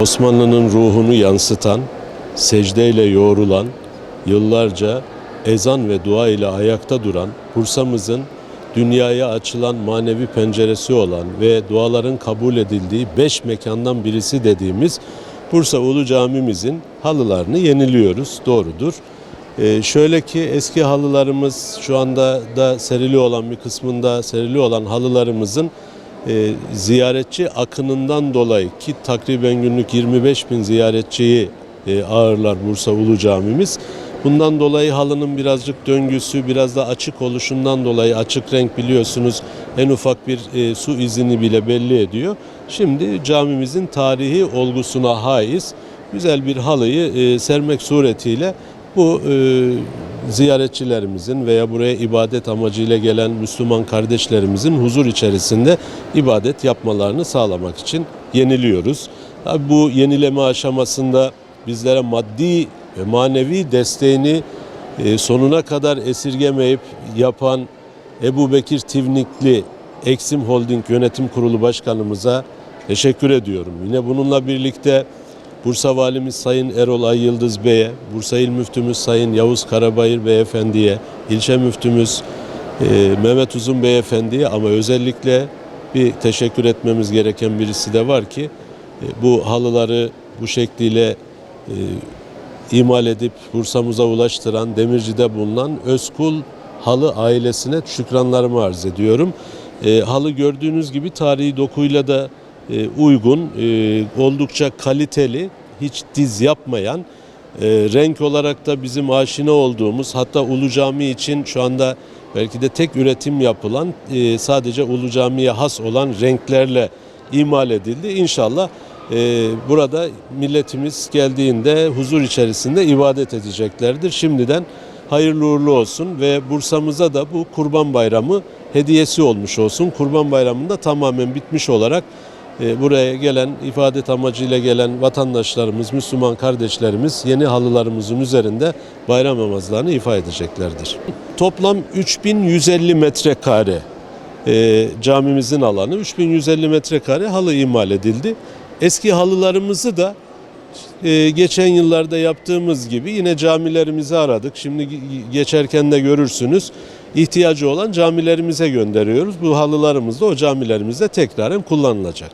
Osmanlı'nın ruhunu yansıtan, secdeyle yoğrulan, yıllarca ezan ve dua ile ayakta duran, Bursa'mızın dünyaya açılan manevi penceresi olan ve duaların kabul edildiği 5 mekandan birisi dediğimiz Bursa Ulu Camimizin halılarını yeniliyoruz, doğrudur. Şöyle ki eski halılarımız şu anda da serili olan bir kısmında serili olan halılarımızın ziyaretçi akınından dolayı ki takriben günlük 25 bin ziyaretçiyi ağırlar Bursa Ulu Camimiz. Bundan dolayı halının birazcık döngüsü, biraz da açık oluşundan dolayı açık renk biliyorsunuz en ufak bir su izini bile belli ediyor. Şimdi camimizin tarihi olgusuna haiz güzel bir halıyı sermek suretiyle bu ziyaretçilerimizin veya buraya ibadet amacıyla gelen Müslüman kardeşlerimizin huzur içerisinde ibadet yapmalarını sağlamak için yeniliyoruz. Tabii bu yenileme aşamasında bizlere maddi ve manevi desteğini sonuna kadar esirgemeyip yapan Ebu Bekir Tivnikli Eksim Holding Yönetim Kurulu Başkanımıza teşekkür ediyorum. Yine bununla birlikte Bursa Valimiz Sayın Erol Ay Yıldız Bey'e, Bursa İl Müftümüz Sayın Yavuz Karabayır Beyefendi'ye, İlçe Müftümüz Mehmet Uzun Beyefendi'ye ama özellikle bir teşekkür etmemiz gereken birisi de var ki bu halıları bu şekliyle imal edip Bursa'mıza ulaştıran Demirci'de bulunan Özkul Halı ailesine şükranlarımı arz ediyorum. Halı gördüğünüz gibi tarihi dokuyla da uygun, oldukça kaliteli, hiç diz yapmayan, renk olarak da bizim aşina olduğumuz, hatta Ulu Cami için şu anda belki de tek üretim yapılan, sadece Ulu Cami'ye has olan renklerle imal edildi. İnşallah burada milletimiz geldiğinde huzur içerisinde ibadet edeceklerdir. Şimdiden hayırlı uğurlu olsun ve Bursa'mıza da bu Kurban Bayramı hediyesi olmuş olsun. Kurban Bayramı'nda tamamen bitmiş olarak buraya gelen, ibadet amacıyla gelen vatandaşlarımız, Müslüman kardeşlerimiz yeni halılarımızın üzerinde bayram namazlarını ifa edeceklerdir. Toplam 3150 metrekare camimizin alanı, 3150 metrekare halı imal edildi. Eski halılarımızı da geçen yıllarda yaptığımız gibi yine camilerimizi aradık. Şimdi geçerken de görürsünüz. İhtiyacı olan camilerimize gönderiyoruz. Bu halılarımız da o camilerimizde tekraren kullanılacak.